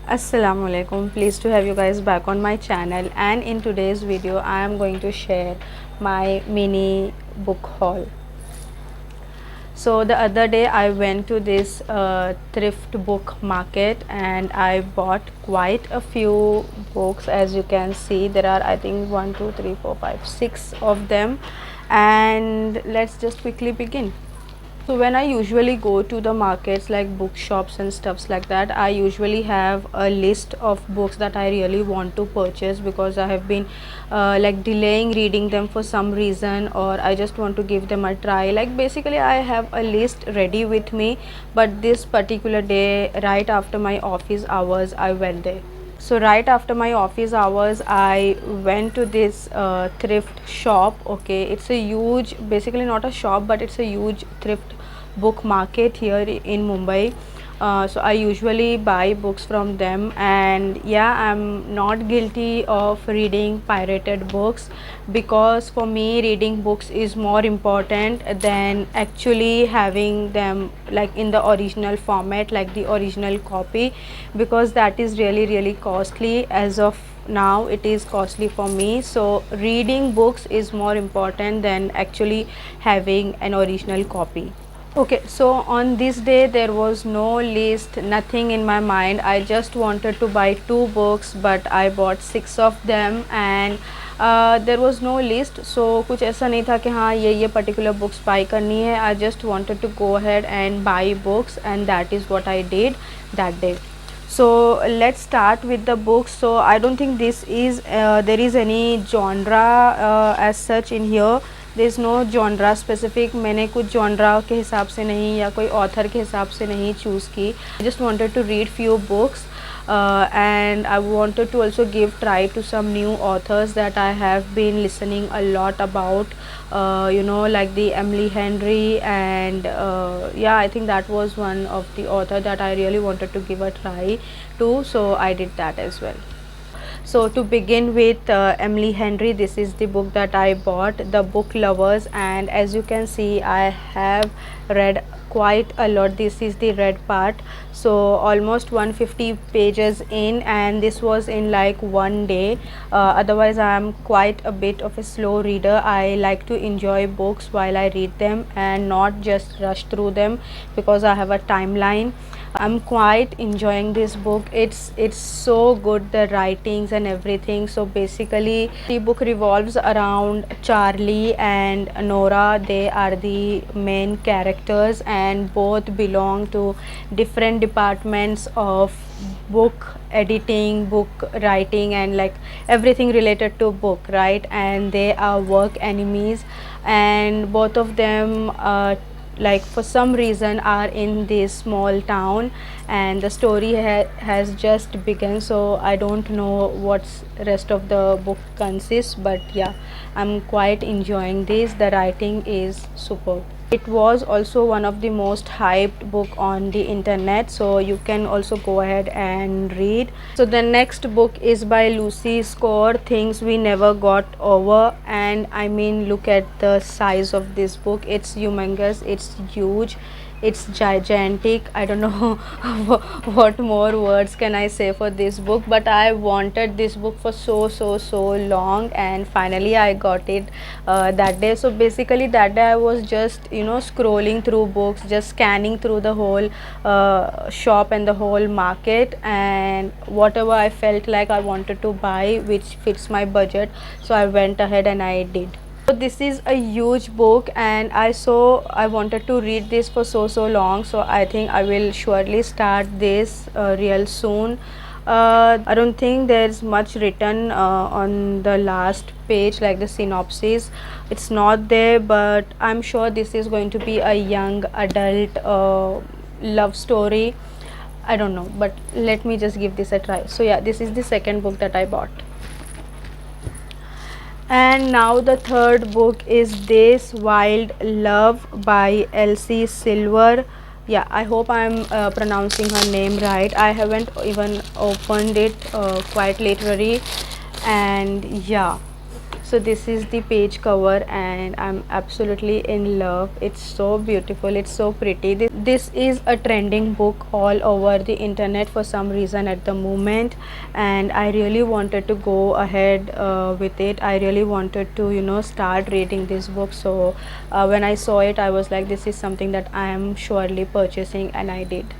Assalamualaikum. Pleased to have you guys back on my channel, and in today's video I am going to share my mini book haul. So the other day I went to this thrift book market and I bought quite a few books. As you can see, there are, I think, 1 2 3 4 5 6 of them, and let's just quickly begin. So when I usually go to the markets like bookshops and stuffs like that, I usually have a list of books that I really want to purchase because I have been like delaying reading them for some reason, or I just want to give them a try. Like basically I have a list ready with me, but this particular day, right after my office hours, I went there. So right after my office hours I went to this thrift shop. Okay, it's a huge, basically not a shop, but it's a huge thrift book market here in Mumbai. So I usually buy books from them, and yeah, I'm not guilty of reading pirated books, because for me reading books is more important than actually having them like in the original format, like the original copy, because that is really costly. As of now it is costly for me, so reading books is more important than actually having an original copy. Okay, so on this day there was no list, nothing in my mind. I just wanted to buy two books, but I bought six of them, and there was no list. So कुछ ऐसा नहीं था कि हाँ ये particular books buy करनी है. I just wanted to go ahead and buy books, and that is what I did that day. So let's start with the books. So I don't think this is there is any genre as such in here. there is no genre specific. मैंने कुछ genre के हिसाब से नहीं या कोई author के हिसाब से नहीं choose की. I just wanted to read few books, and I wanted to also give try to some new authors that I have been listening a lot about, like the Emily Henry, and yeah, I think that was one of the author that I really wanted to give a try to, so I did that as well. So to begin with, Emily Henry, this is the book that I bought, The Book Lovers, and as you can see I have read quite a lot. This is the read part, so almost 150 pages in, and this was in like one day. Otherwise I am quite a bit of a slow reader. I like to enjoy books while I read them and not just rush through them, because I have a timeline. I'm quite enjoying this book. It's so good, the writings and everything. So basically the book revolves around Charlie and Nora. They are the main characters, and both belong to different departments of book editing, book writing, and like everything related to book, right? And they are work enemies, and both of them like for some reason are in this small town, and the story has just begun, so I don't know what's rest of the book consists, but yeah, I'm quite enjoying this. The writing is superb. It was also one of the most hyped book on the internet, so you can also go ahead and read. So the next book is by Lucy Score, Things We Never Got Over, and I mean, look at the size of this book. It's humongous, it's huge, it's gigantic. I don't know what more words can I say for this book, but I wanted this book for so long, and finally I got it that day. So basically that day I was just scrolling through books, just scanning through the whole shop and the whole market, and whatever I felt like I wanted to buy which fits my budget, so I went ahead and I did. So this is a huge book, and I wanted to read this for so long, so I think I will surely start this real soon. I don't think there's much written on the last page, like the synopsis. It's not there, but I'm sure this is going to be a young adult love story. I don't know, but let me just give this a try. So yeah, this is the second book that I bought. And now the third book is This Wild Love by Elsie Silver. Yeah, I hope I'm pronouncing her name right. I haven't even opened it, quite literally. And yeah, So this is the page cover and I'm absolutely in love. It's so beautiful, it's so pretty. This is a trending book all over the internet for some reason at the moment, and I really wanted to go ahead with it. I really wanted to, you know, start reading this book. So when I saw it, I was like, this is something that I am surely purchasing, and I did.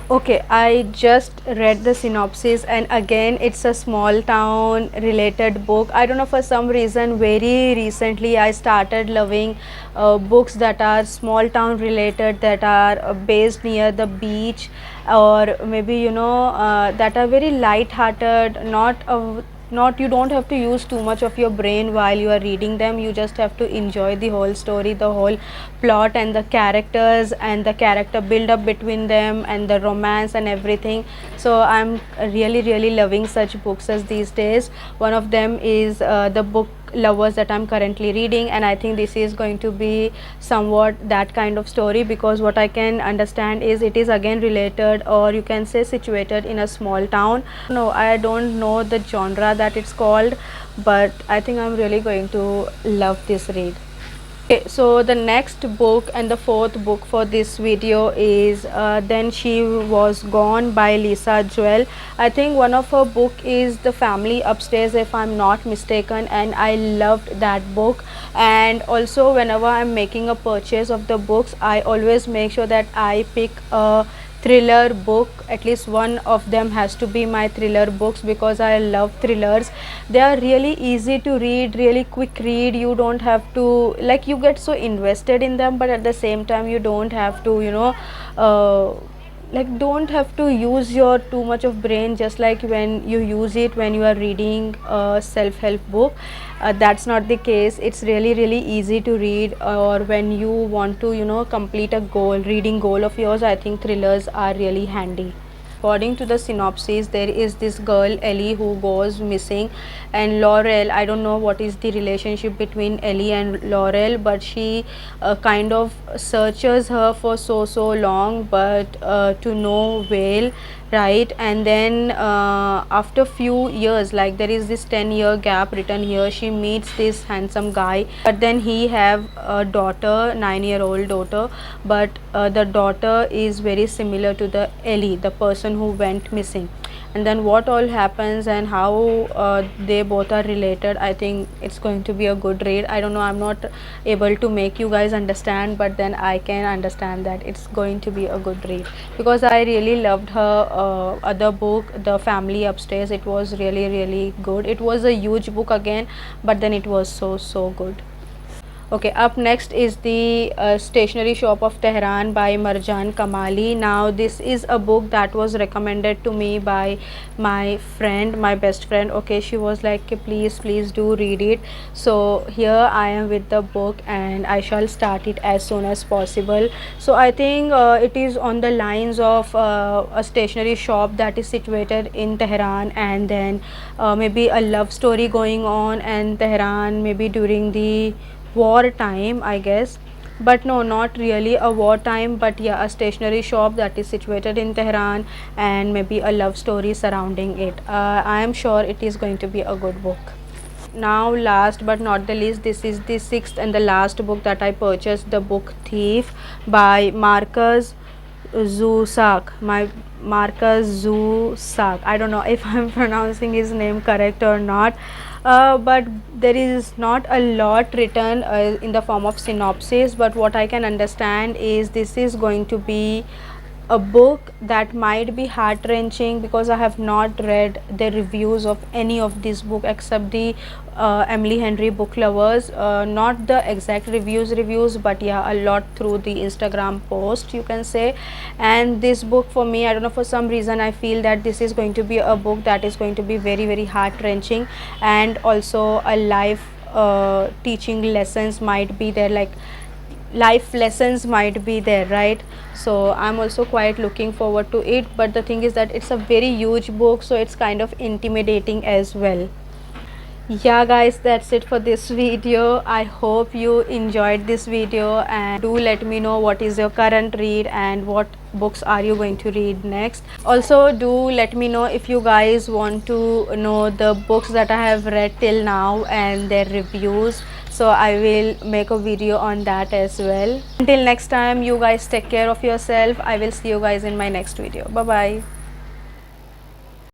Okay, I just read the synopsis, and again, it's a small town related book. I don't know, for some reason, very recently, I started loving books that are small town related, that are based near the beach, or maybe, you know, that are very light hearted, not, you don't have to use too much of your brain while you are reading them. You just have to enjoy the whole story, the whole plot, and the characters, and the character build up between them, and the romance and everything. So I'm really loving such books as these days. One of them is the book Lovers that I'm currently reading, and I think this is going to be somewhat that kind of story, because what I can understand is it is again related, or you can say situated, in a small town. No, I don't know the genre that it's called, but I think I'm really going to love this read. Okay, so the next book and the fourth book for this video is Then She Was Gone by Lisa Joel. I think one of her book is The Family Upstairs, if I'm not mistaken, and I loved that book. And also, whenever I'm making a purchase of the books, I always make sure that I pick a thriller book. At least one of them has to be my thriller books, because I love thrillers. They are really easy to read, really quick read. You don't have to, like, you get so invested in them, but at the same time you don't have to, you know, like, don't have to use your too much of brain, just like when you use it when you are reading a self-help book. That's not the case. It's really easy to read, or when you want to, you know, complete a goal, reading goal of yours, I think thrillers are really handy. According to the synopsis, there is this girl Ellie who goes missing, and Laurel, I don't know what is the relationship between Ellie and Laurel, but she kind of searches her for so long, but to no avail, right? And then after few years, like there is this 10-year gap written here, she meets this handsome guy, but then he have a daughter, 9-year-old daughter, but the daughter is very similar to the Ellie, the person who went missing. And then what all happens and how they both are related, I think it's going to be a good read. I don't know, I'm not able to make you guys understand, but then I can understand that it's going to be a good read, because I really loved her other book, The Family Upstairs. It was really good. It was a huge book again, but then it was so good. Okay, up next is the Stationery Shop of Tehran by Marjan Kamali. Now this is a book that was recommended to me by my friend, my best friend. Okay, she was like, please do read it. So here I am with the book, and I shall start it as soon as possible. So I think it is on the lines of a stationery shop that is situated in Tehran, and then maybe a love story going on in Tehran, maybe during the war time, I guess. But no, not really a war time, but yeah, a stationery shop that is situated in Tehran, and maybe a love story surrounding it. I am sure it is going to be a good book. Now, last but not the least, this is the sixth and the last book that I purchased, The Book Thief by Marcus Zusak. Marcus Zusak, I don't know if I'm pronouncing his name correct or not, but there is not a lot written in the form of synopsis, but what I can understand is this is going to be a book that might be heart-wrenching, because I have not read the reviews of any of this book except the Emily Henry Book Lovers, not the exact reviews, but yeah, a lot through the Instagram post, you can say. And this book, for me, I don't know, for some reason I feel that this is going to be a book that is going to be very heart-wrenching, and also a life teaching lessons might be there, like life lessons might be there, right? So I'm also quite looking forward to it, but the thing is that it's a very huge book, so it's kind of intimidating as well. Yeah guys, that's it for this video. I hope you enjoyed this video, and do let me know what is your current read and what books are you going to read next. Also do let me know if you guys want to know the books that I have read till now and their reviews, so I will make a video on that as well. Until next time, you guys take care of yourself. I will see you guys in my next video. Bye bye.